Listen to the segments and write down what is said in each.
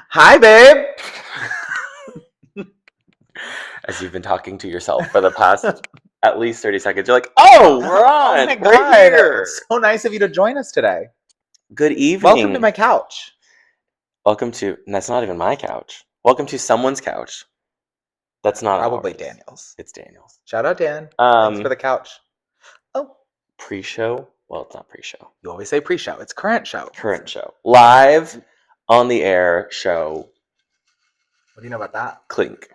Hi, babe. As you've been talking to yourself for the past at least 30 seconds, you're like, oh, we're on. Oh my We're God. here. So nice of you to join us today. Good evening. Welcome to my couch. Welcome to, and that's not even my couch. Welcome to someone's couch. That's not Probably ours. Daniel's. It's Daniel's. Shout out, Dan. Thanks for the couch. Oh, Pre-show? Well, it's not pre-show. you always say pre-show. It's current show. Current show. Live on the air show. What do you know about that? Clink.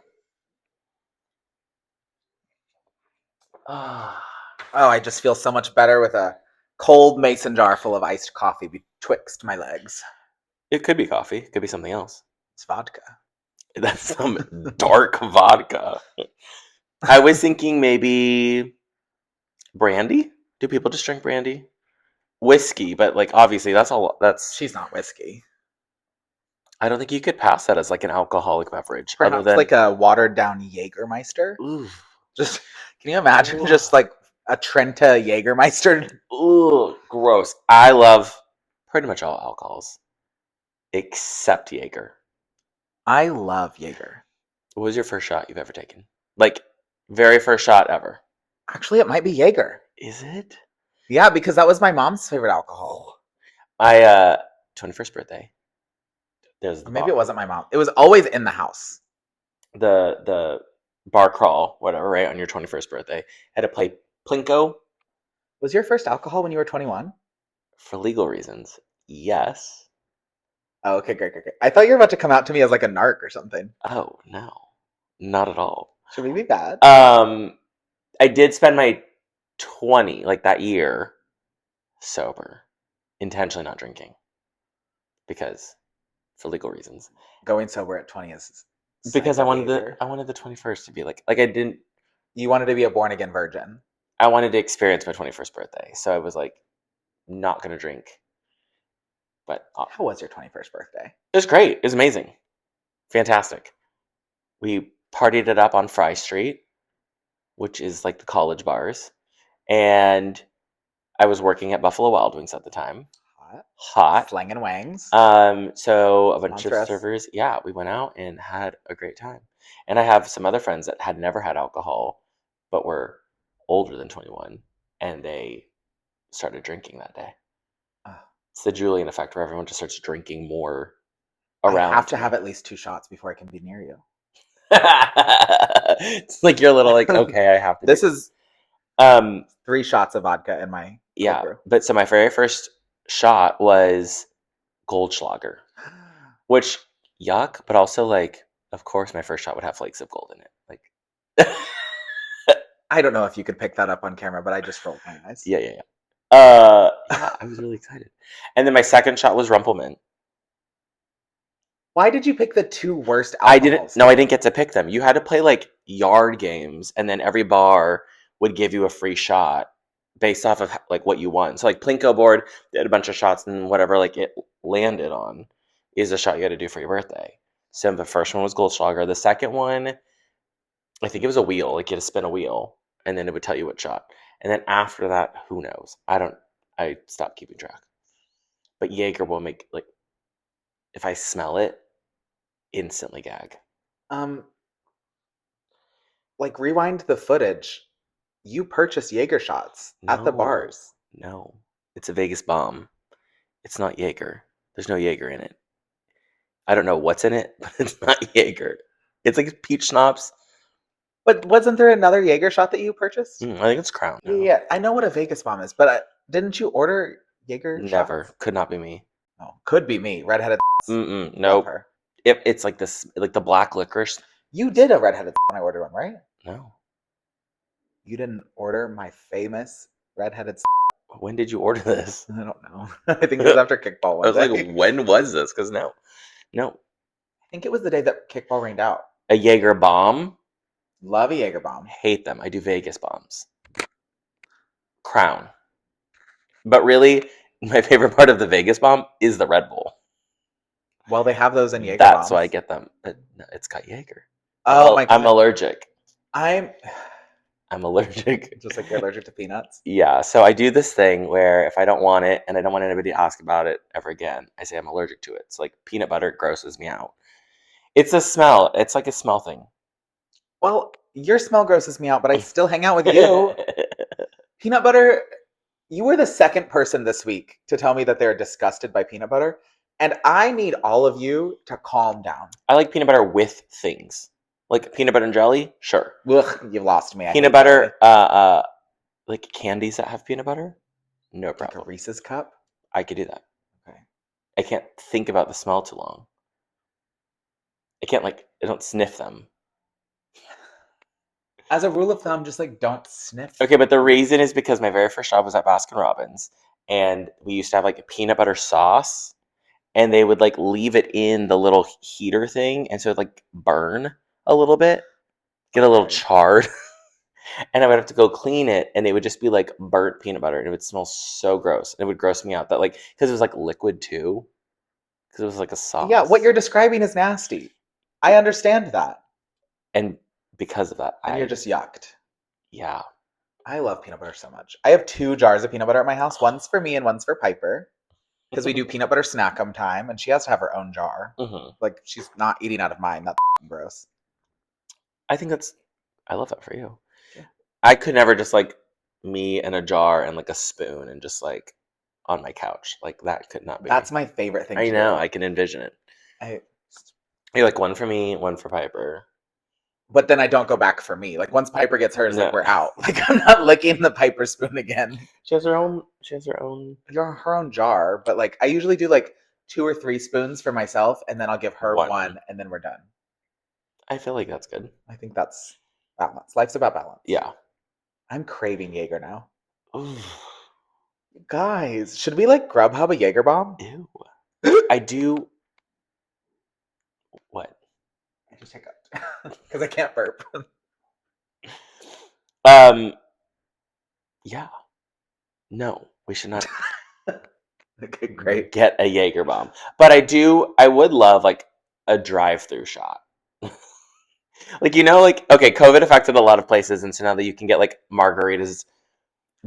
Oh, I just feel so much better with a cold mason jar full of iced coffee betwixt my legs. It could be coffee. It could be something else. It's vodka. That's some dark vodka. I was thinking maybe brandy. Do people just drink brandy? Whiskey, but like obviously that's all. That's She's not whiskey. I don't think you could pass that as like an alcoholic beverage. Perhaps other than like a watered down Jägermeister. ooh, Just can you imagine Ugh. just like a Trenta Jägermeister? ooh, gross. I love pretty much all alcohols except Jaeger. I love Jaeger. What was your first shot you've ever taken? Like very first shot ever? Actually, it might be Jaeger. Is it? Yeah, because that was my mom's favorite alcohol. My 21st birthday. There's the Or maybe bar, it wasn't my mom. It was always in the house. the bar crawl, whatever, right on your 21st birthday. Had to play Plinko Was your first alcohol when you were 21? for legal reasons. Yes. Oh, okay, great. I thought you were about to come out to me as like a narc or something. Oh no, not at all. Should we be bad? I did spend my 20 like that year sober, intentionally not drinking because for legal reasons. Going sober at 20 is Because psycho behavior. I wanted the 21st to be like I didn't. You wanted to be a born again virgin. I wanted to experience my 21st birthday, so I was like not gonna drink. But How was your 21st birthday? it was great. It was amazing, fantastic. We partied it up on Fry Street, which is like the college bars, and I was working at Buffalo Wild Wings at the time. Hot. Flang and wangs. So a bunch Sponsor of us. servers, yeah, we went out and had a great time. And I have some other friends that had never had alcohol, but were older than 21, and they started drinking that day. Ah. It's the Julian effect where everyone just starts drinking more I around. have to have at least 2 shots before I can be near you. It's like you're a little like, okay, I have to. This do is um 3 shots of vodka in my yeah, cold brew. but so my very first shot was Goldschlager, which yuck, but also like, of course, my first shot would have flakes of gold in it. Like, I don't know if you could pick that up on camera, but I just rolled my eyes. yeah. Yeah, I was really excited. And then my second shot was Rumpelman. Why did you pick the 2 worst I alcohols? didn't get to pick them. You had to play like yard games, and then every bar would give you a free shot based off of like what you won. So like Plinko board did a bunch of shots, and whatever like it landed on is a shot you had to do for your birthday. So the first one was Goldschlager. The second one, I think it was a wheel. Like you had to spin a wheel, and then it would tell you what shot. And then after that, who knows? I stopped keeping track. But Jaeger will make like, if I smell it, instantly gag. Like rewind the footage. You purchased Jaeger shots at the No. bars. No, it's a Vegas bomb. It's not Jaeger. There's no Jaeger in it. I don't know what's in it, but it's not Jaeger. It's like peach schnapps. But wasn't there another Jaeger shot that you purchased? I think it's Crown. now. Yeah, I know what a Vegas bomb is, but didn't you order Jaeger Never. shots? Could not be me. No, could be me. Redheaded. Love Nope. her. It's like this, like the black licorice. You did a redheaded when I ordered one, right? No. You didn't order my famous redheaded. When did you order this? I don't know. I think it was after kickball I one was day. like, when was this? Because no. I think it was the day that kickball rained out. A Jaeger bomb. Love a Jaeger bomb. Hate them. I do Vegas bombs. Crown. But really, my favorite part of the Vegas bomb is the Red Bull. Well, they have those in Jaeger That's bombs. why I get them. But no, it's got Jaeger. Oh my god. I'm allergic. I'm allergic. just like you're allergic to peanuts. Yeah, so I do this thing where if I don't want it and I don't want anybody to ask about it ever again, I say I'm allergic to it. So like peanut butter grosses me out. It's a smell. It's like a smell thing. Well, your smell grosses me out, but I still hang out with you. Peanut butter, you were the second person this week to tell me that they're disgusted by peanut butter, and I need all of you to calm down. I like peanut butter with things. Like peanut butter and jelly? Sure. Ugh, you've lost me. I Peanut hate jelly. butter, like candies that have peanut butter? No Like a problem. Reese's cup? I could do that. Okay. I can't think about the smell too long. I don't sniff them. As a rule of thumb, just like don't sniff. Okay, but the reason is because my very first job was at Baskin Robbins, and we used to have like a peanut butter sauce, and they would like leave it in the little heater thing, and so it'd like burn a little bit, get a little Okay. charred, and I would have to go clean it, and it would just be like burnt peanut butter, and it would smell so gross. It would gross me out that like because it was like liquid too, because it was like a sauce. Yeah, what you're describing is nasty. I understand that. And because of that, And you're just yucked. yeah. I love peanut butter so much. I have 2 jars of peanut butter at my house. One's for me and one's for Piper. Because we do peanut butter snackum time, and she has to have her own jar. Mm-hmm. Like, she's not eating out of mine. That's gross. I think I love that for you. Yeah. I could never just like me and a jar and like a spoon and just like on my couch. Like that could not be. That's my favorite thing I to know. do. I can envision it. I, You're like one for me, one for Piper. but then I don't go back for me. Like, once Piper gets hers, like, No. we're out. Like, I'm not licking the Piper spoon again. She has her own. She has her own. Her own jar, but like, I usually do like 2 or 3 spoons for myself, and then I'll give her One. one, and then we're done. I feel like that's good. I think that's balance. Life's about balance. Yeah. I'm craving Jaeger now. Ooh. Guys, should we like Grubhub a Jaeger bomb? Ew. I do. What? I just hiccup because I can't burp. Yeah. No, we should not Okay, great. get a Jaeger bomb. But I would love like a drive-through shot. Like, like, okay, COVID affected a lot of places, and so now that you can get like margaritas,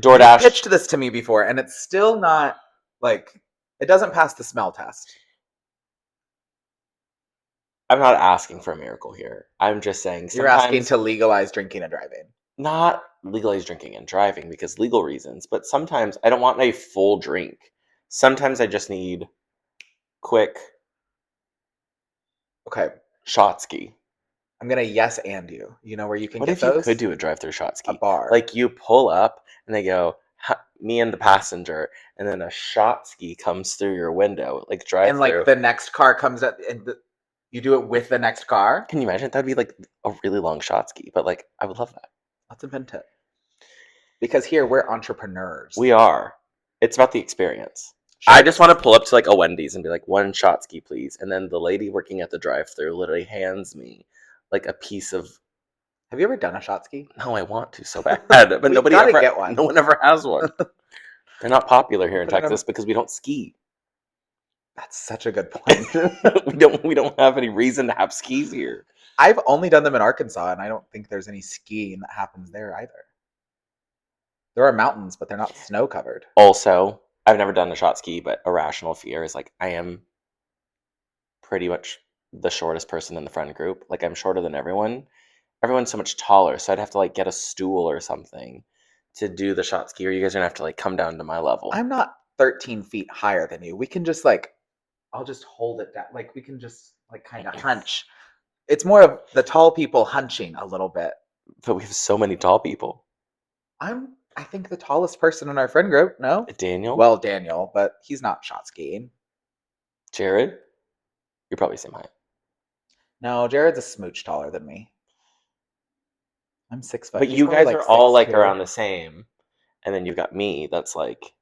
DoorDash. You pitched this to me before, and it's still not like it doesn't pass the smell test. I'm not asking for a miracle here. I'm just saying You're asking to legalize drinking and driving. not legalize drinking and driving because legal reasons, but sometimes I don't want a full drink. Sometimes I just need quick Okay, shot ski. I'm gonna yes and you. You know where you can What get if you those? could do a drive-through shot A ski? bar. Like you pull up and they go, me and the passenger, and then a shot ski comes through your window, like drive and like the next car comes up, and you do it with the next car. Can you imagine? That'd be like a really long shot ski, but like I would love that. Let's invent it. Because here we're entrepreneurs. We are. It's about the experience. I just want to pull up to like a Wendy's and be like, 1 shot ski, please. And then the lady working at the drive-thru literally hands me like a piece of. Have you ever done a shot ski? No, I want to so bad, but We nobody gotta ever. get one. No one ever has one. They're not popular here in Put it on- Texas because we don't ski. That's such a good point. We don't have any reason to have skis here. I've only done them in Arkansas, and I don't think there's any skiing that happens there either. There are mountains, but they're not snow covered. Also, I've never done a shot ski, but irrational fear is like I am pretty much the shortest person in the friend group. Like I'm shorter than everyone. Everyone's so much taller, so I'd have to like get a stool or something to do the shot ski, or you guys are gonna have to like come down to my level. I'm not 13 feet higher than you. We can just like, I'll just hold it down. Like we can just like kind of hunch. It's more of the tall people hunching a little bit. But we have so many tall people. I think the tallest person in our friend group. No, Daniel? well, Daniel, but he's not shot skiing. Jared? You're probably the same height. No, Jared's a smooch taller than me. I'm 6 foot. But He's you probably guys are all like 6'2". around the same. And then you've got me that's like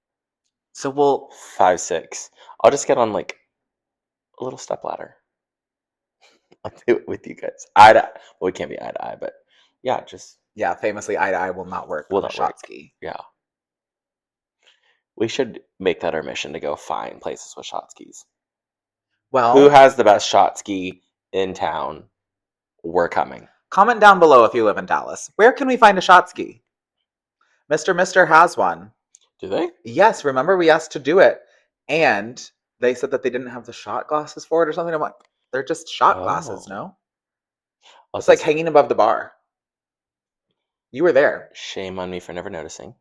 So we'll 5'6". I'll just get on like a little step ladder. I'll do it with you guys. Well, we can't be eye to eye, but yeah, just famously eye to eye will not work Will on a not shot work. ski. yeah. We should make that our mission to go find places with shot skis. Well, Who has the best shot ski in town? We're coming. comment down below if you live in Dallas. Where can we find a shot ski? Mr. Mister has one. Do they? Yes, remember we asked to do it, and they said that they didn't have the shot glasses for it or something. I'm like, They're just shot glasses, Oh. no? Oh, It's like that's hanging above the bar. You were there. shame on me for never noticing.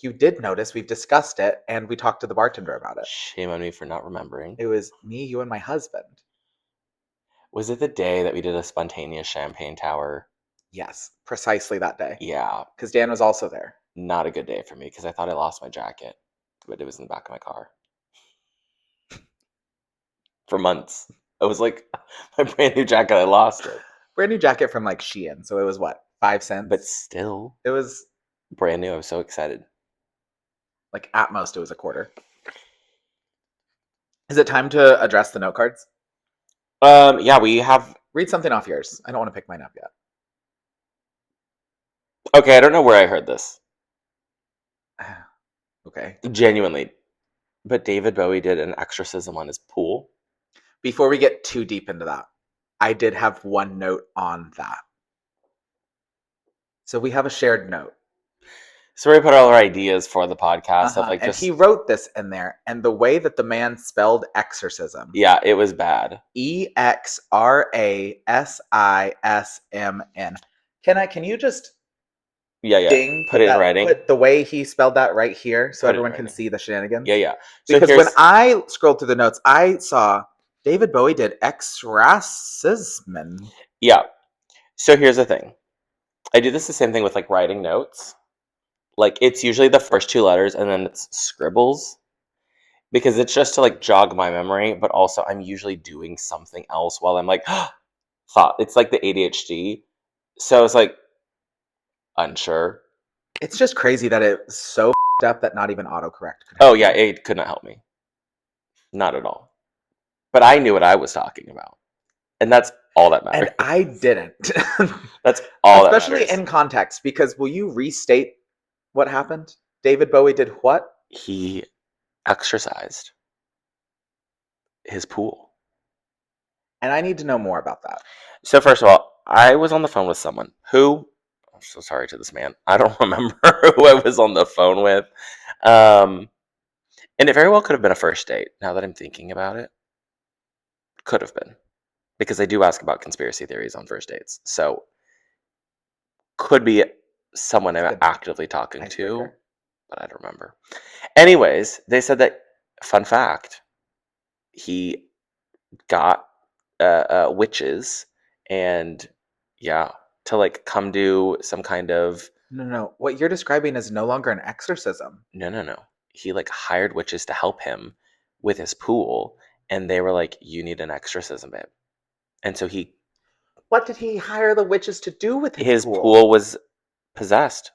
You did notice. We've discussed it, and we talked to the bartender about it. Shame on me for not remembering. It was me, you, and my husband. Was it the day that we did a spontaneous champagne tower? Yes, precisely that day. Yeah, Because Dan was also there. not a good day for me because I thought I lost my jacket, but it was in the back of my car. For months. I was like, my brand new jacket, I lost it. Brand new jacket from like Shein. So it was what, 5 cents? But still, it was brand new. I was so excited. like at most it was a quarter. Is it time to address the note cards? Yeah, we have. Read something off yours. I don't want to pick mine up yet. Okay, I don't know where I heard this. Okay. Genuinely. But David Bowie did an exorcism on his pool. Before we get too deep into that, I did have one note on that. So we have a shared note. So we put all our ideas for the podcast of like And just he wrote this in there, and the way that the man spelled exorcism, yeah, it was bad. EXRASISMN. Can you just Yeah. ding Put it in writing. Put the way he spelled that right here so Put it in everyone can writing. see the shenanigans? Yeah. So Because when I scrolled through the notes, I saw David Bowie did exorcism. Yeah. So here's the thing. I do this the same thing with like writing notes. Like it's usually the first two letters and then it's scribbles because it's just to like jog my memory, but also I'm usually doing something else while I'm like thought. It's like the ADHD. So it's like unsure. It's just crazy that it's so up that not even autocorrect could Oh help yeah, you. it could not help me. Not at all. But I knew what I was talking about. And that's all that matters. And I didn't. That's all Especially that matters. in context, because will you restate what happened? David Bowie did what? He exercised his pool. And I need to know more about that. So first of all, I was on the phone with someone who I'm so sorry to this man. I don't remember who I was on the phone with. And it very well could have been a first date, now that I'm thinking about it. Could have been. Because I do ask about conspiracy theories on first dates. So could be someone I'm actively talking to, but I don't remember. Anyways, they said that, fun fact, he got witches and yeah, to like come do some kind of No. What you're describing is no longer an exorcism. no. He like hired witches to help him with his pool, and they were like, "You need an exorcism, babe." And so What did he hire the witches to do with his pool? pool was possessed.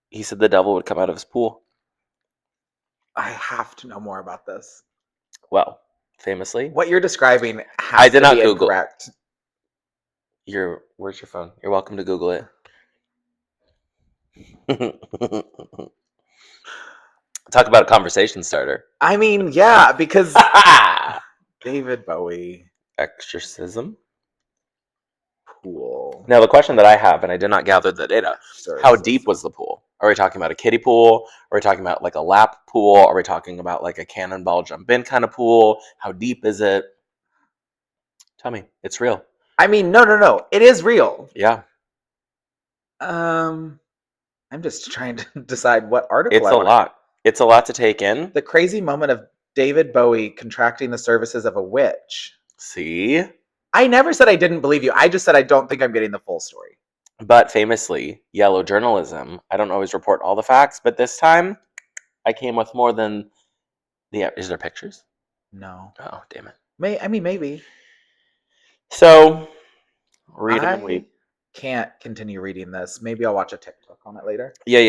He said the devil would come out of his pool. I have to know more about this. Well, famously, What you're describing has I did to not be Google. incorrect. Where's your phone? You're welcome to Google it. Talk about a conversation starter. I mean, yeah, because David Bowie Exorcism pool. Now the question that I have, and I did not gather the data, how deep was the pool? Are we talking about a kiddie pool? Are we talking about like a lap pool? Are we talking about like a cannonball jump in kind of pool? How deep is it? Tell me, it's real. I mean, no. It is real. Yeah. I'm just trying to decide what article It's a lot. It's a lot to take in. The crazy moment of David Bowie contracting the services of a witch. See? I never said I didn't believe you. I just said I don't think I'm getting the full story. But famously, yellow journalism, I don't always report all the facts, but this time I came with more than is there pictures? No. Oh, damn it. Maybe. So, read them and weep. Can't continue reading this. Maybe I'll watch a TikTok on it later. Yeah.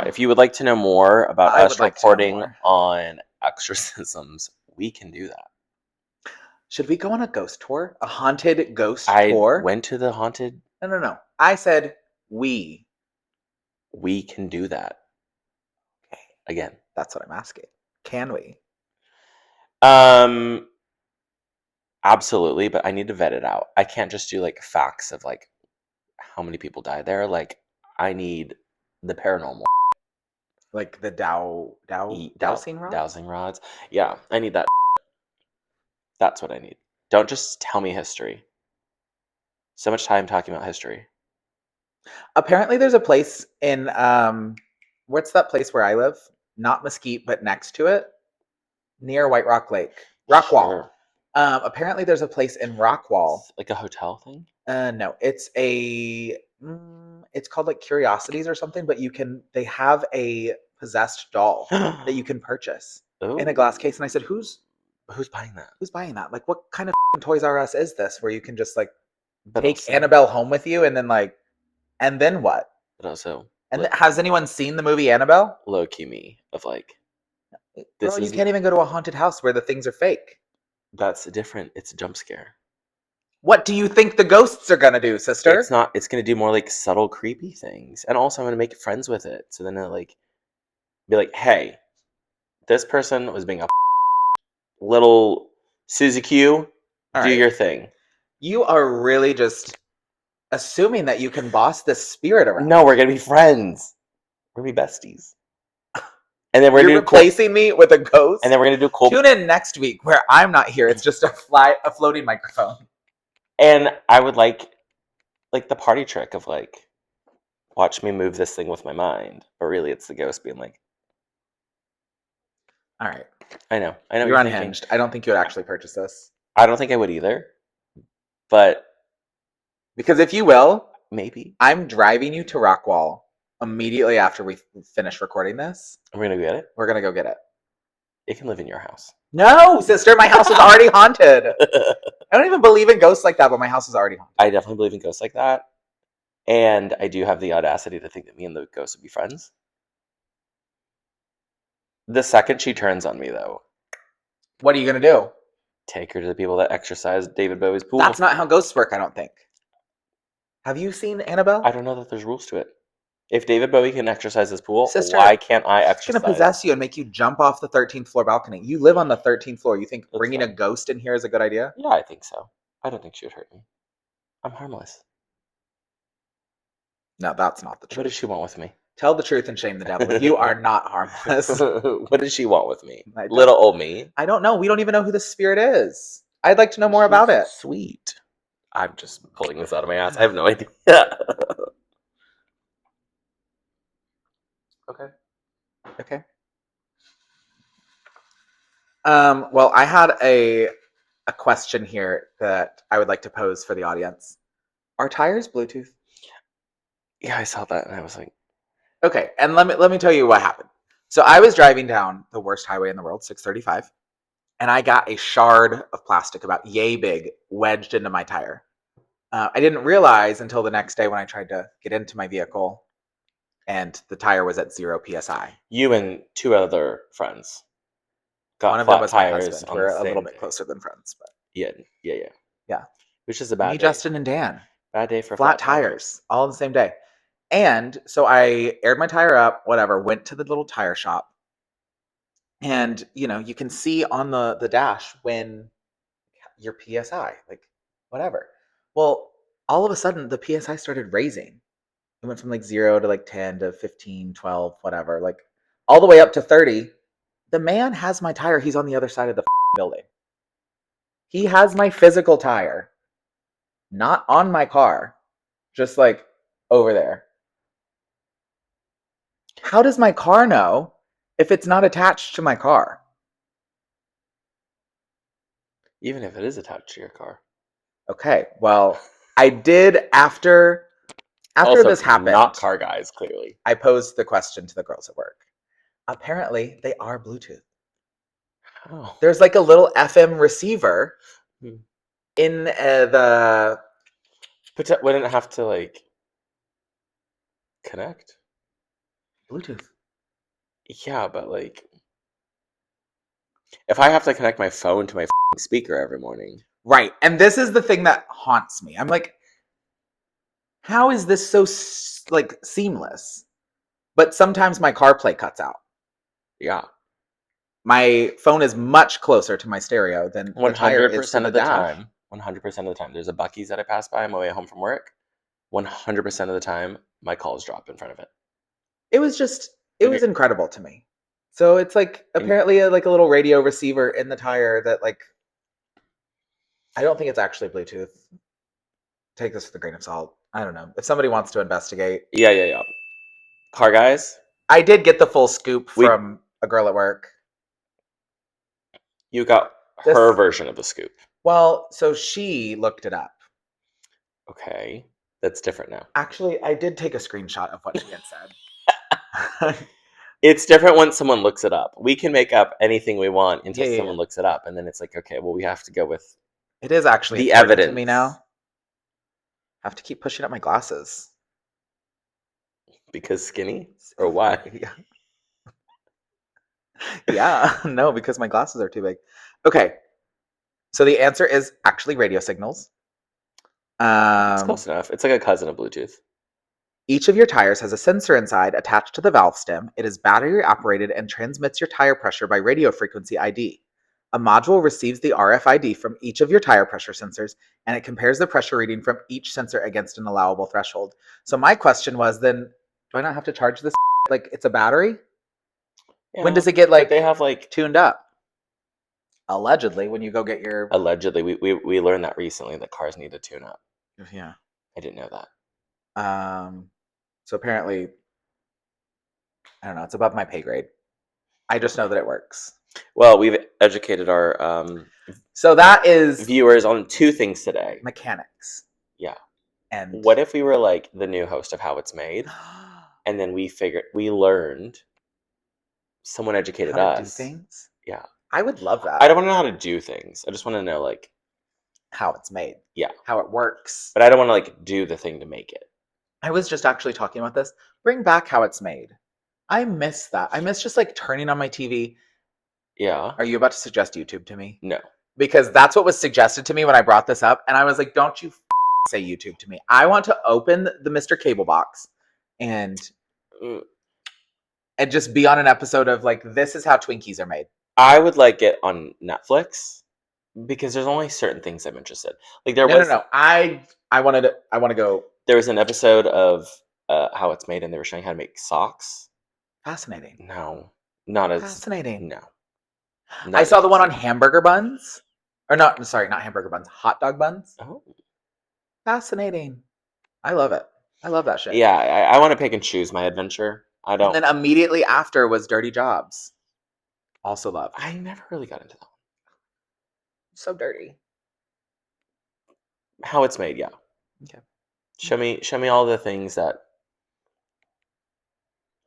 If you would like to know more about us reporting on exorcisms, we can do that. Should we go on a ghost tour? A haunted ghost tour? I went to the haunted. No. I said we. We can do that. Okay. Again. That's what I'm asking. Can we? Absolutely, but I need to vet it out. I can't just do like facts of like how many people died there. Like I need the paranormal. Like the dowsing rods? Dowsing rods. Yeah, I need that. That's what I need. Don't just tell me history. So much time talking about history. Apparently, there's a place in what's that place where I live? Not Mesquite, but next to it, near White Rock Lake, Rockwall. Sure. Apparently, there's a place in Rockwall. Like a hotel thing? No, it's it's called like Curiosities or something. But they have a possessed doll that you can purchase in a glass case. And I said, who's buying that? Who's buying that? Like, what kind of Toys R Us is this? Where you can just like But take also, Annabelle home with you, and then what? But also, And has anyone seen the movie Annabelle? low key me of like, Girl, you can't even go to a haunted house where the things are fake. That's different. It's a jump scare. What do you think the ghosts are gonna do, sister? It's not. It's gonna do more like subtle, creepy things, and also I'm gonna make friends with it. So then I like be like, hey, this person was being a little Suzy Q. Do your thing. You are really just assuming that you can boss this spirit around. No, we're gonna be friends. We're gonna be besties. And then You're replacing me with a ghost. And then we're gonna do cool. Tune in next week where I'm not here. It's just a floating microphone. And I would like the party trick of like, watch me move this thing with my mind, but really it's the ghost being like, all right. I know. You're unhinged. Thinking. I don't think you would actually purchase this. I don't think I would either. But because if you will, maybe I'm driving you to Rockwall immediately after we finish recording this. We're gonna go get it. We're gonna go get it. It can live in your house. No, sister, my house is already haunted. I don't even believe in ghosts like that, but my house is already haunted. I definitely believe in ghosts like that. And I do have the audacity to think that me and the ghost would be friends. The second she turns on me, though. What are you going to do? Take her to the people that exorcised David Bowie's pool. That's not how ghosts work, I don't think. Have you seen Annabelle? I don't know that there's rules to it. If David Bowie can exercise his pool, sister, why can't I exercise? She's going to possess you and make you jump off the 13th floor balcony. You live on the 13th floor. You think bringing a ghost in here is a good idea? Yeah, I think so. I don't think she would hurt me. I'm harmless. No, that's not the truth. What does she want with me? Tell the truth and shame the devil. You are not harmless. What does she want with me? Little old me? I don't know. We don't even know who this spirit is. I'd like to know more about it. Sweet. I'm just pulling this out of my ass. I have no idea. Okay. Well, I had a question here that I would like to pose for the audience. Are tires Bluetooth? Yeah, I saw that and I was like, okay. And let me tell you what happened. So I was driving down the worst highway in the world, 635, and I got a shard of plastic about yay big wedged into my tire. I didn't realize until the next day when I tried to get into my vehicle, and the tire was at 0 psi. You and two other friends got one of flat them was my tires. husband. We're a little bit closer than friends, but yeah. Which is a bad day. Justin and Dan. Bad day for flat tires, all on the same day. And so I aired my tire up, whatever, went to the little tire shop. And, you can see on the dash when your PSI, like whatever. Well, all of a sudden the PSI started raising. It went from like 0 to like 10 to 15, 12, whatever, like all the way up to 30. The man has my tire. He's on the other side of the building. He has my physical tire, not on my car, just like over there. How does my car know if it's not attached to my car? Even if it is attached to your car. Okay, well, I did after also, this happened. Not car guys, clearly. I posed the question to the girls at work. Apparently, they are Bluetooth. Oh. There's like a little FM receiver in the. Wouldn't it have to like connect? Bluetooth. Yeah, but like, if I have to connect my phone to my speaker every morning, right? And this is the thing that haunts me. I'm like, how is this so like seamless? But sometimes my CarPlay cuts out. Yeah. My phone is much closer to my stereo than 100% of the time. 100% of the time. There's a Buc-ee's that I pass by on my way home from work. 100% of the time, my calls drop in front of it. It was incredible to me. So it's like apparently like a little radio receiver in the tire that like. I don't think it's actually Bluetooth. Take this with a grain of salt. I don't know. If somebody wants to investigate. Yeah. Car guys, I did get the full scoop We- from a girl at work. you got This- her version of the scoop. Well, so she looked it up. Okay. That's different now. Actually, I did take a screenshot of what she had said. It's different when someone looks it up. We can make up anything we want until Yeah. someone looks it up, and then it's like, okay, well, we have to go with It is actually the important evidence to me now. I have to keep pushing up my glasses. because skinny or why? Yeah. Yeah, no, because my glasses are too big. Okay, so the answer is actually radio signals. It's close enough. It's like a cousin of Bluetooth. Each of your tires has a sensor inside attached to the valve stem. It is battery operated and transmits your tire pressure by radio frequency ID. A module receives the RFID from each of your tire pressure sensors, and it compares the pressure reading from each sensor against an allowable threshold. So my question was then, do I not have to charge this like it's a battery? Yeah, When does it get but like they have like tuned up? Allegedly, when you go get your allegedly we learned that recently that cars need to tune up. yeah. I didn't know that. So apparently, I don't know. It's above my pay grade. I just know that it works. Well, we've educated our So that is viewers on two things today. mechanics. Yeah. And What if we were like the new host of How It's Made, and then we learned, someone educated how to us. do things? Yeah. I would love that. I don't want to know how to do things. I just want to know like how it's made. Yeah. How it works. But I don't want to like do the thing to make it. I was just actually talking about this. Bring back How It's Made. I miss that. I miss just like turning on my TV. Yeah. Are you about to suggest YouTube to me? No. Because that's what was suggested to me when I brought this up. And I was like, don't you say YouTube to me. I want to open the Mr. Cable box and just be on an episode of like, this is how Twinkies are made. I would like it on Netflix because there's only certain things I'm interested. Like there was No. I want to go. There was an episode of How It's Made, and they were showing how to make socks. Fascinating. No, not as fascinating. No, I saw the one on hamburger buns, or not. Sorry, not hamburger buns. Hot dog buns. Oh, fascinating. I love it. I love that shit. Yeah, I want to pick and choose my adventure. I don't. And then immediately after was Dirty Jobs. Also love. I never really got into that one. So dirty. How It's Made, yeah. Okay. Show me all the things that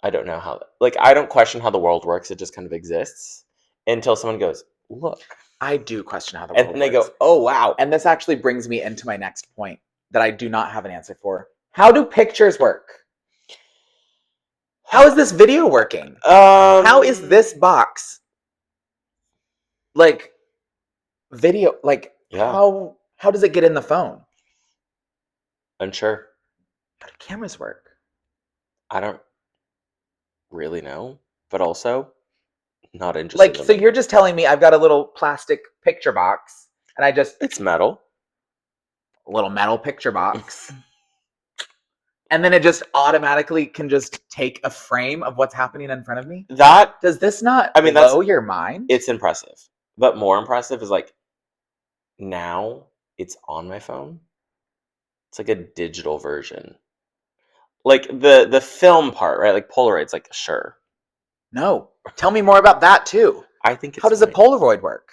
I don't know how. Like I don't question how the world works; it just kind of exists until someone goes, "Look." I do question how the world And they works. go, "Oh wow!" And this actually brings me into my next point that I do not have an answer for. How do pictures work? How is this video working? How is this box like video? Like how does it get in the phone? Unsure. How do cameras work? I don't really know, but also not interested. Like, so you're just telling me I've got a little plastic picture box, and it's metal, a little metal picture box, and then it just automatically can just take a frame of what's happening in front of me? That does this not I mean, blow your mind? It's impressive, but more impressive is like now it's on my phone. It's like a digital version. Like the film part, right? Like Polaroid's like, sure. No. Tell me more about that too. I think it's How does a Polaroid work?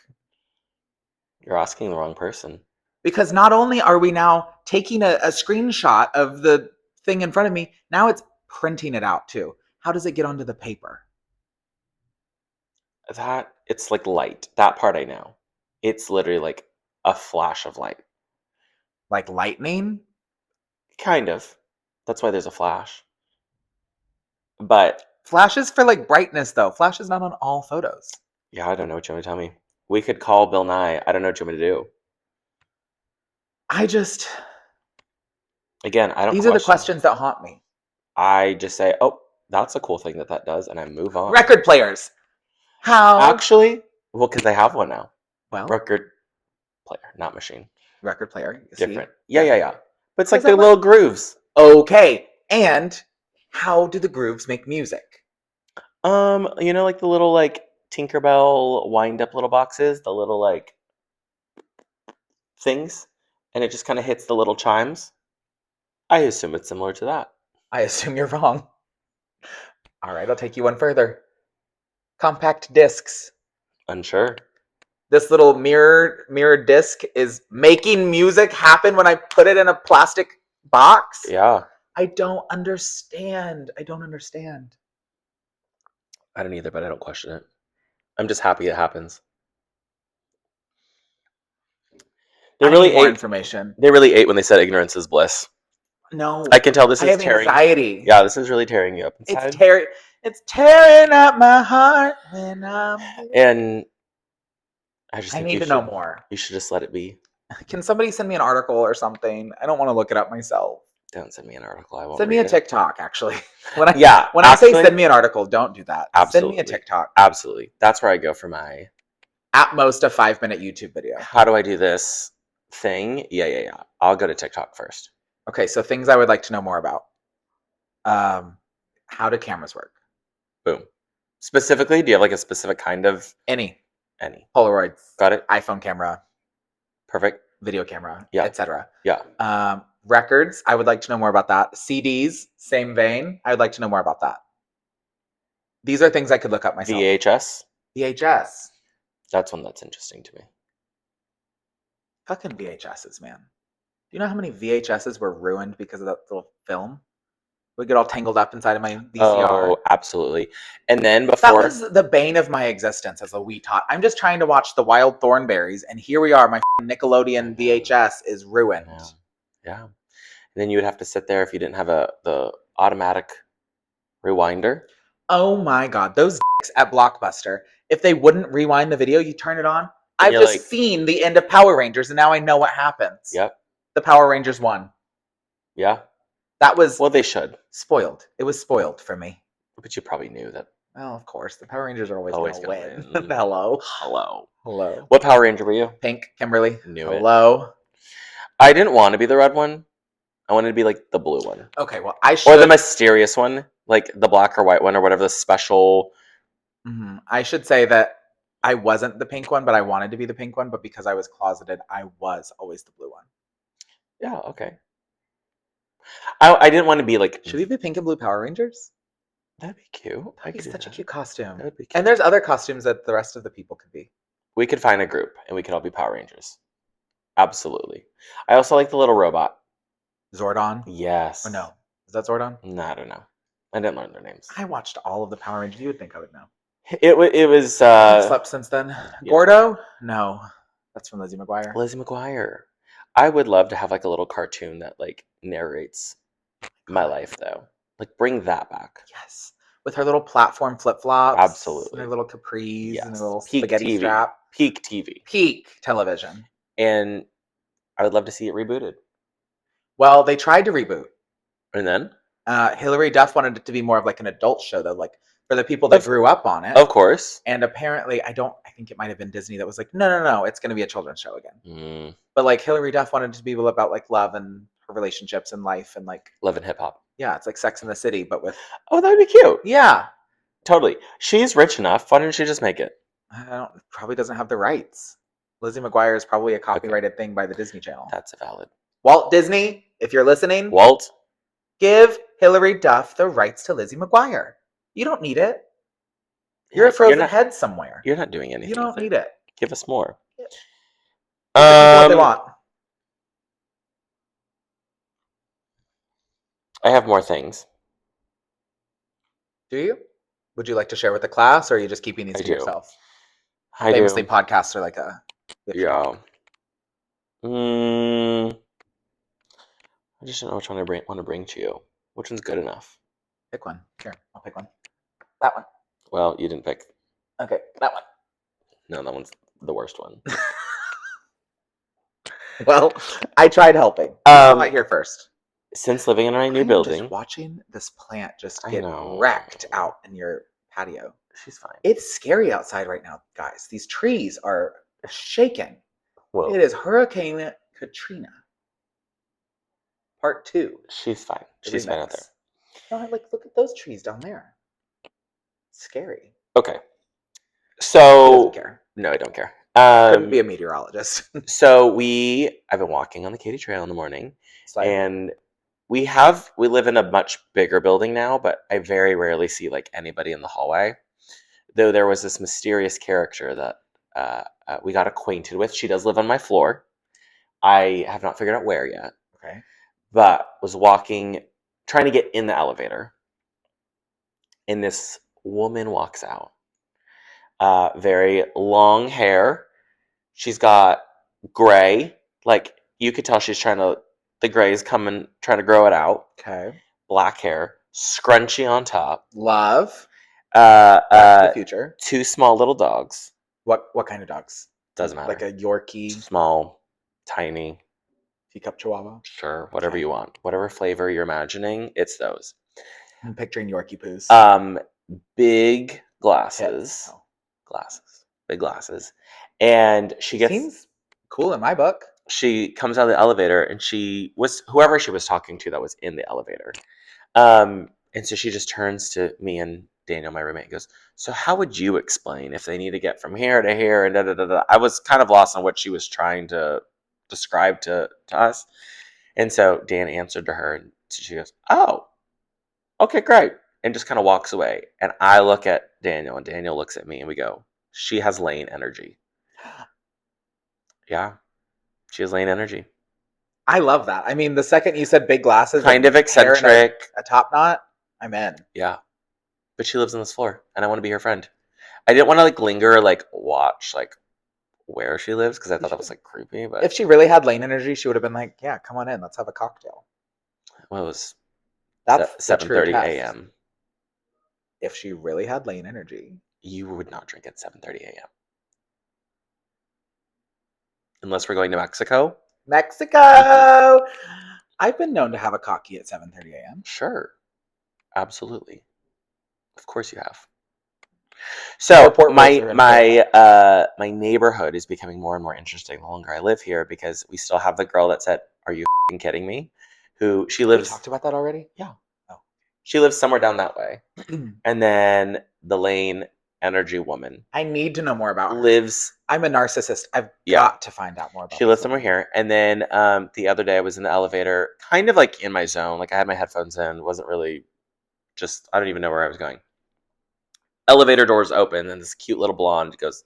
You're asking the wrong person. Because not only are we now taking a screenshot of the thing in front of me, now it's printing it out too. How does it get onto the paper? That it's like light. That part I know. It's literally like a flash of light. Like lightning? Kind of. That's why there's a flash. But flash is for like brightness though. Flash is not on all photos. Yeah, I don't know what you want to tell me. We could call Bill Nye. I don't know what you want me to do. Again, I don't. These are the questions that haunt me. I just say, oh, that's a cool thing that does, and I move on. Record players. How? Actually, well, because I have one now. Well, record player, not machine. Record player. Different. Yeah. But it's like the little grooves. Okay. And how do the grooves make music? You know, like the little like Tinkerbell wind up little boxes, the little like things, and it just kind of hits the little chimes. I assume it's similar to that. I assume you're wrong. All right, I'll take you one further. Compact discs. Unsure. This little mirror disc is making music happen when I put it in a plastic box. Yeah. I don't understand. I don't understand. I don't either, but I don't question it. I'm just happy it happens. They I really need more ate. information. They really ate when they said ignorance is bliss. No, I can tell this I is have tearing. anxiety. Yeah, this is really tearing you up inside. It's tearing up my heart when I'm. And I just I think need you to should. know more. You should just let it be. Can somebody send me an article or something? I don't want to look it up myself. Don't send me an article. I won't. Send me read a it. TikTok, actually. When Yeah, I say send me an article, don't do that. Absolutely. Send me a TikTok. Absolutely. That's where I go for my. At most a 5-minute YouTube video. How do I do this thing? Yeah. I'll go to TikTok first. Okay, so things I would like to know more about. How do cameras work? Boom. Specifically, do you have like a specific kind of Any Polaroids? Got it. iPhone camera, Perfect. video camera, Yeah. etc. Yeah. Records, I would like to know more about that. CDs, same vein. I would like to know more about that. These are things I could look up myself. VHS. That's one that's interesting to me. Fucking VHSs, man. Do you know how many VHSs were ruined because of that little film? We get all tangled up inside of my VCR. Oh, absolutely. And then That before was the bane of my existence as a wee tot. I'm just trying to watch the Wild Thornberries, and here we are. My Nickelodeon VHS is ruined. Yeah. And then you would have to sit there if you didn't have the automatic rewinder. Oh my god, those dicks at Blockbuster. If they wouldn't rewind the video, you turn it on. I've you're just like- seen the end of Power Rangers, and now I know what happens. Yep. The Power Rangers won. Yeah. That was Well, they should. spoiled. It was spoiled for me. But you probably knew that. Well, of course. The Power Rangers are always Always going to gonna win. win. Hello. What Power Ranger were you? Pink, Kimberly. Knew it. Hello. I didn't want to be the red one. I wanted to be like the blue one. Okay, well, I should. Or the mysterious one, like the black or white one, or whatever the special. Mhm. I should say that I wasn't the pink one, but I wanted to be the pink one. But because I was closeted, I was always the blue one. Yeah, okay. I didn't want to be like. Should we be pink and blue Power Rangers? That'd be cute. That'd be such a cute costume. That would be cute. And there's other costumes that the rest of the people could be. We could find a group and we could all be Power Rangers. Absolutely. I also like the little robot. Zordon? Yes. Or no? Is that Zordon? No, I don't know. I didn't learn their names. I watched all of the Power Rangers. You would think I would know. It was. I've slept since then. Yeah. Gordo? No. That's from Lizzie McGuire. Lizzie McGuire. I would love to have like a little cartoon that like narrates my life though. Like bring that back. Yes. With her little platform flip-flops. Absolutely. And her little capris and Yes. her little Peak spaghetti TV. strap. Peak TV. Peak television. And I would love to see it rebooted. Well, they tried to reboot. And then? Hilary Duff wanted it to be more of like an adult show though, like for the people that grew up on it. Of course. And apparently, I think it might have been Disney that was like, no, it's going to be a children's show again. Mm. But like Hilary Duff wanted it to be about like love and her relationships and life and like Love and hip hop. yeah, it's like Sex in the City, but with Oh, that would be cute. yeah. Totally. She's rich enough. Why didn't she just make it? Probably doesn't have the rights. Lizzie McGuire is probably a copyrighted thing by the Disney Channel. That's valid. Walt Disney, if you're listening, Walt, give Hilary Duff the rights to Lizzie McGuire. You don't need it. You're a frozen head somewhere. You're not doing anything. You don't need it. Give us more. Give the people what they want. I have more things. Do you? Would you like to share with the class, or are you just keeping these to yourself? Famously, podcasts are like a... Yeah. I just don't know which one I want to bring to you. Which one's good enough? Pick one. Here, I'll pick one. That one. Well, you didn't pick. Okay, that one. No, that one's the worst one. Well, I tried helping. I'm not here first. Since living in my new building, just watching this plant just get wrecked out in your patio. She's fine. It's scary outside right now, guys. These trees are shaking. Whoa. It is Hurricane Katrina. Part 2. She's fine. She's fine out there. No, look at those trees down there. Scary. Okay. He So doesn't care. no, I don't care. Couldn't be a meteorologist. So I've been walking on the Katy Trail in the morning, Slay. and we live in a much bigger building now, but I very rarely see like anybody in the hallway. Though there was this mysterious character that we got acquainted with. She does live on my floor. I have not figured out where yet, Okay. but was walking, trying to get in the elevator, and this woman walks out. Very long hair. She's got gray, like you could tell she's the gray is coming, trying to grow it out. Okay. Black hair, scrunchy on top. Love. Back to the future. 2 small little dogs. What kind of dogs? Doesn't matter. Like a Yorkie, Small, tiny, teacup Chihuahua. sure, whatever Okay. you want, whatever flavor you're imagining, it's those. I'm picturing Yorkie poos. Big glasses, Oh. big glasses, and she gets. Seems cool in my book. She comes out of the elevator, and she was whoever she was talking to that was in the elevator. And so she just turns to me and Daniel, my roommate, and goes, "So how would you explain if they need to get from here to here?" And da da da da. I was kind of lost on what she was trying to describe to us. And so Dan answered to her, and she goes, "Oh, okay, great," and just kind of walks away. And I look at Daniel, and Daniel looks at me, and we go, "She has Lane energy." Yeah, she has Lane energy. I love that. I mean, the second you said big glasses, Kind and of hair and eccentric. a top knot, I'm in. Yeah, but she lives on this floor, and I want to be her friend. I didn't want to like linger, like watch, like where she lives because I thought that was like creepy. But If she really had Lane energy, she would have been like, "Yeah, come on in, let's have a cocktail." well, it was That's the 7:30 true test. a.m. If she really had Lane energy, You would not drink at 7:30 a.m. unless we're going to Mexico. Mexico. I've been known to have a cocky at 7:30 a.m. Sure, absolutely, of course you have. So Airport rules are in my neighborhood is becoming more and more interesting the longer I live here because we still have the girl that said, "Are you f***ing kidding me?" Who she We lives. talked about that already. Yeah. Oh. She lives somewhere down that way, and then the Lane energy woman I need to know more about her. lives. I'm a narcissist. I've Yeah. got to find out more about. She lives somewhere here, and then the other day I was in the elevator, kind of like in my zone, like I had my headphones in, wasn't really just I don't even know where I was going. Elevator doors open, and this cute little blonde goes,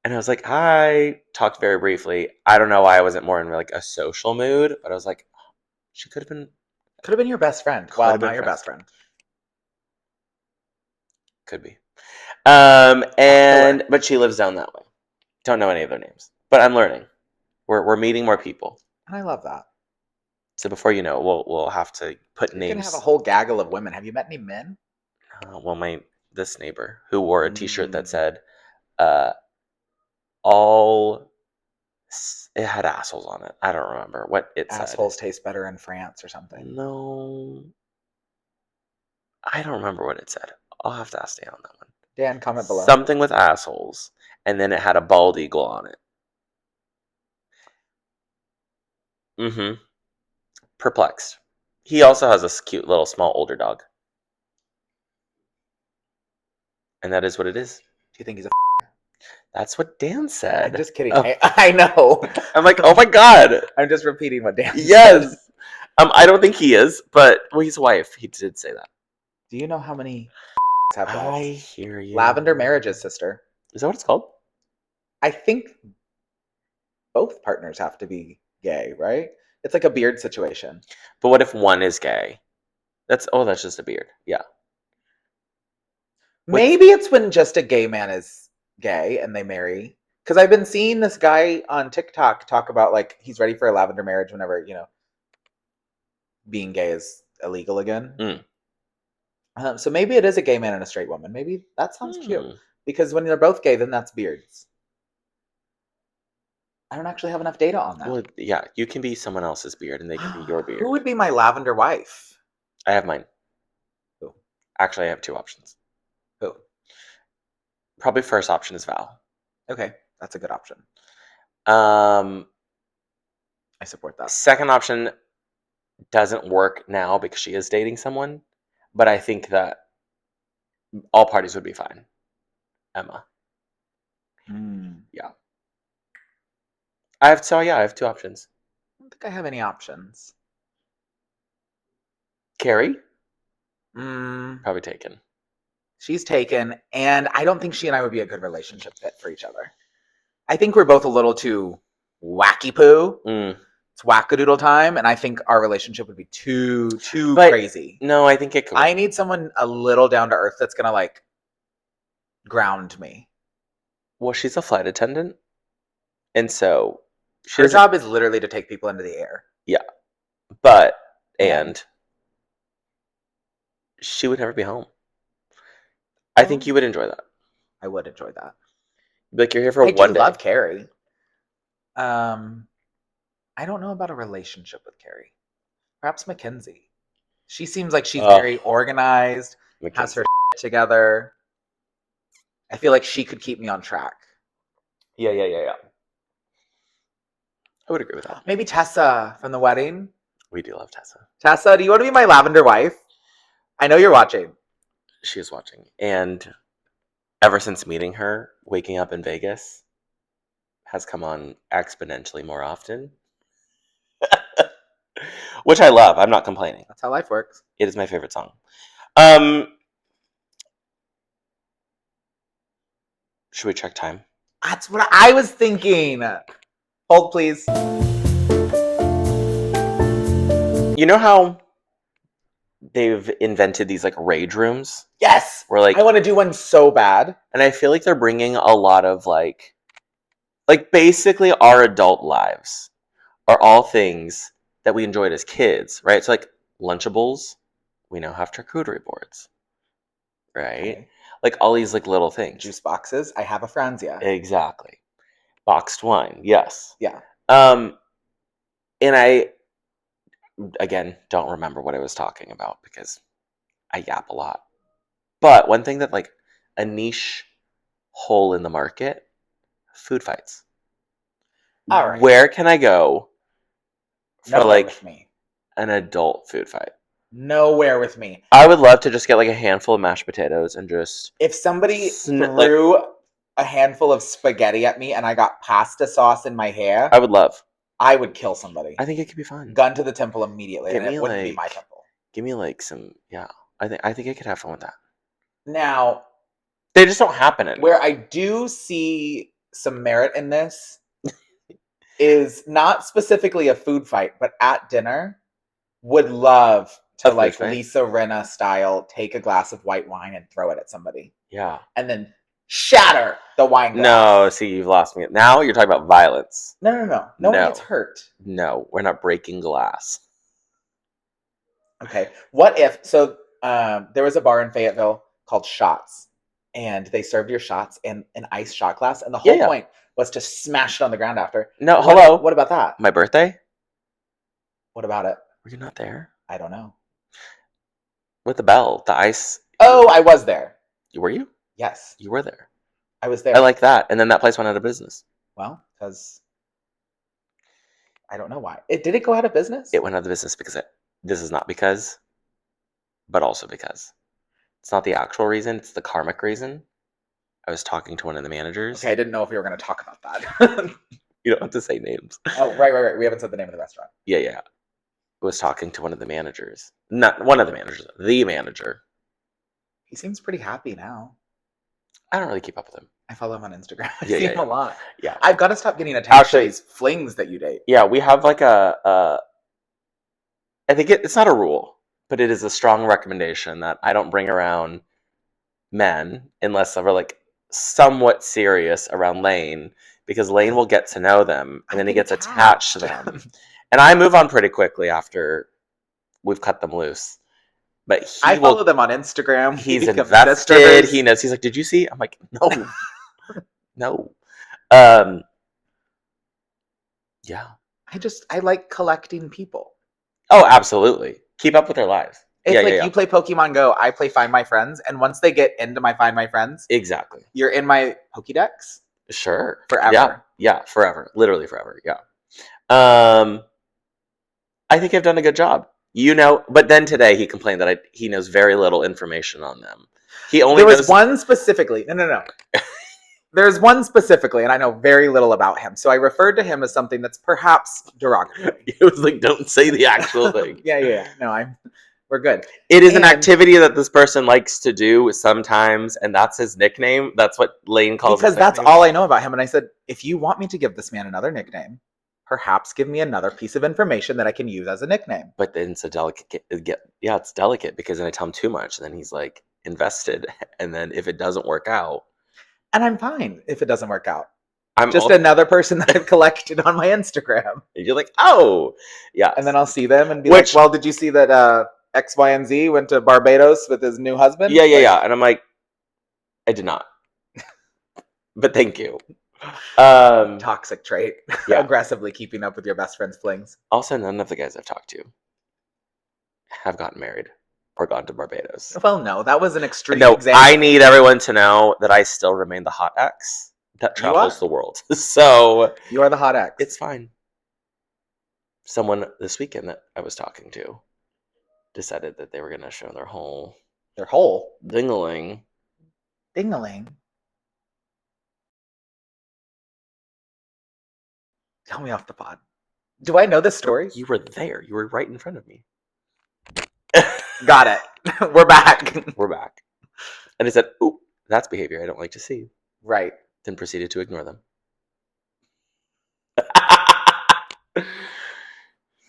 and I was like, "Hi." Talked very briefly. I don't know why I wasn't more in like a social mood, but I was like, she could have been. Could have been your best friend. Could Well, have been not your friends. best friend. Could be. But she lives down that way. Don't know any of their names, but I'm learning. We're meeting more people. And I love that. So before you know it, we'll have to put You're names. gonna have a whole gaggle of women. Have you met any men? Well, this neighbor who wore a T-shirt that said, "All." It had assholes on it. I don't remember what it said. Assholes taste better in France or something. No, I don't remember what it said. I'll have to ask Dan on that one. Dan, comment below. Something with assholes, and then it had a bald eagle on it. Mm-hmm. Perplexed. He also has a cute little small older dog. And that is what it is. Do you think he's a That's what Dan said. I'm just kidding. Oh. I know. I'm like, oh my god. I'm just repeating what Dan said. Yes. I don't think he is, but well, he's wife. He did say that. Do you know how many have I wives? hear you. Lavender marriages, sister. Is that what it's called? I think both partners have to be gay, right? It's like a beard situation. But what if one is gay? That's just a beard. Yeah. Maybe it's when just a gay man is gay and they marry. Because I've been seeing this guy on TikTok talk about like he's ready for a lavender marriage whenever, being gay is illegal again. So maybe it is a gay man and a straight woman. Maybe that sounds cute. Because when they're both gay, then that's beards. I don't actually have enough data on that. Well, yeah, you can be someone else's beard and they can be your beard. Who would be my lavender wife? I have mine. Who? Actually, I have 2 options. Who? Probably first option is Val. Okay, that's a good option. I support that. Second option doesn't work now because she is dating someone, but I think that all parties would be fine. Emma. Mm. I have 2 options. I don't think I have any options. Carrie, Mm. probably taken. She's taken, and I don't think she and I would be a good relationship fit for each other. I think we're both a little too wacky poo. It's wackadoodle time, and I think our relationship would be too But crazy. no, I think it could. I need someone a little down to earth that's gonna like ground me. Well, she's a flight attendant, and so Her job is literally to take people into the air. Yeah, but and she would never be home. I think you would enjoy that. I would enjoy that. Like you're here for I one do day. love Carrie. I don't know about a relationship with Carrie. Perhaps Mackenzie. She seems like she's very organized, has her together. I feel like she could keep me on track. Yeah. I would agree with that. Maybe Tessa from the wedding. We do love Tessa. Tessa, do you want to be my lavender wife? I know you're watching. She is watching. And ever since meeting her, waking up in Vegas has come on exponentially more often. Which I love. I'm not complaining. That's how life works. It is my favorite song. Should we check time? That's what I was thinking. Hold, please. You know how they've invented these like rage rooms? Yes. Where like I want to do one so bad. And I feel like they're bringing a lot of like basically our adult lives are all things that we enjoyed as kids, right? So like Lunchables, we now have charcuterie boards, right? Okay. Like all these like little things. Juice boxes. I have a Franzia. Exactly. Boxed wine. Yes. Yeah. And I, again, don't remember what I was talking about because I yap a lot. But one thing that like a niche hole in the market, food fights. All right. Where can I go for Nowhere like with me. an adult food fight? Nowhere with me. I would love to just get like a handful of mashed potatoes and just if somebody threw a handful of spaghetti at me and I got pasta sauce in my hair, I would kill somebody. I think it could be fun. Gun to the temple immediately. And it wouldn't be my temple. Give me like some I think I could have fun with that. Now they just don't happen anymore. Where I do see some merit in this is not specifically a food fight, but at dinner, would love to like Lisa Rinna style take a glass of white wine and throw it at somebody. Yeah. And then shatter the wine glass. No, see, you've lost me. Now you're talking about violence. No. No one gets hurt. No, we're not breaking glass. Okay. What if, so there was a bar in Fayetteville called Shots, and they served your shots in an ice shot glass, and the whole point was to smash it on the ground after. No, hello. What about that? My birthday? What about it? Were you not there? I don't know. With the bell, the ice. Oh, I was there. Were you? Yes. You were there. I was there. I like that. And then that place went out of business. Well, because I don't know why. Did it go out of business? It went out of business because this is not because, but also because. It's not the actual reason, it's the karmic reason. I was talking to one of the managers. Okay, I didn't know if we were going to talk about that. You don't have to say names. Oh, right. We haven't said the name of the restaurant. Yeah. I was talking to one of the managers. Not one of the managers, the manager. He seems pretty happy now. I don't really keep up with him. I follow him on Instagram. I see him a lot. Yeah. I've got to stop getting attached to these flings that you date. Yeah, we have like I think it's not a rule, but it is a strong recommendation that I don't bring around men unless we're like somewhat serious around Lane, because Lane will get to know them and then he gets attached to them. And I move on pretty quickly after we've cut them loose. But I follow them on Instagram. He's invested. He knows. He's like, "Did you see?" I'm like, "No, no." Yeah. I like collecting people. Oh, absolutely. Keep up with their lives. It's you play Pokemon Go, I play Find My Friends, and once they get into my Find My Friends, exactly, you're in my Pokédex. Sure, forever. Yeah, forever, literally forever. Yeah. I think I've done a good job. But then today he complained that he knows very little information on them. He only there was one specifically. No. There's one specifically, and I know very little about him, so I referred to him as something that's perhaps derogatory. It was like, don't say the actual thing. Yeah. No, we're good. It is an activity that this person likes to do sometimes, and that's his nickname. That's what Lane calls because his that's nickname. all I know about him. And I said, if you want me to give this man another nickname, perhaps give me another piece of information that I can use as a nickname. But then it's a delicate. Yeah, it's delicate because then I tell him too much, and then he's like invested, and then if it doesn't work out, and I'm fine if it doesn't work out. I'm just another person that I've collected on my Instagram. And you're like, oh, yeah. And then I'll see them and be like, well, did you see that X, Y, and Z went to Barbados with his new husband? Yeah. And I'm like, I did not. But thank you. Toxic trait. Yeah. Aggressively keeping up with your best friend's flings. Also, none of the guys I've talked to have gotten married or gone to Barbados. Well, no, that was an extreme example. I need everyone to know that I still remain the hot ex that travels the world. So you are the hot ex. It's fine. Someone this weekend that I was talking to decided that they were going to show their whole ding-a-ling. Ding-a-ling? Tell me off the pod. Do I know this story? You were there. You were right in front of me. Got it. We're back. We're back. And I said, ooh, that's behavior I don't like to see. Right. Then proceeded to ignore them.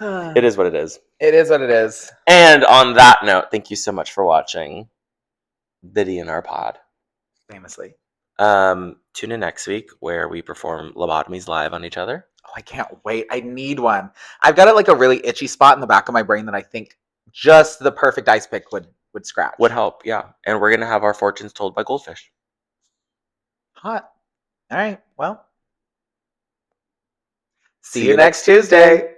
It is what it is. It is what it is. And on that note, thank you so much for watching Biddy in our pod. Famously. Tune in next week where we perform lobotomies live on each other. Oh, I can't wait. I need one. I've got like a really itchy spot in the back of my brain that I think just the perfect ice pick would scratch. Would help, yeah. And we're going to have our fortunes told by goldfish. Hot. All right. Well, see you next Tuesday.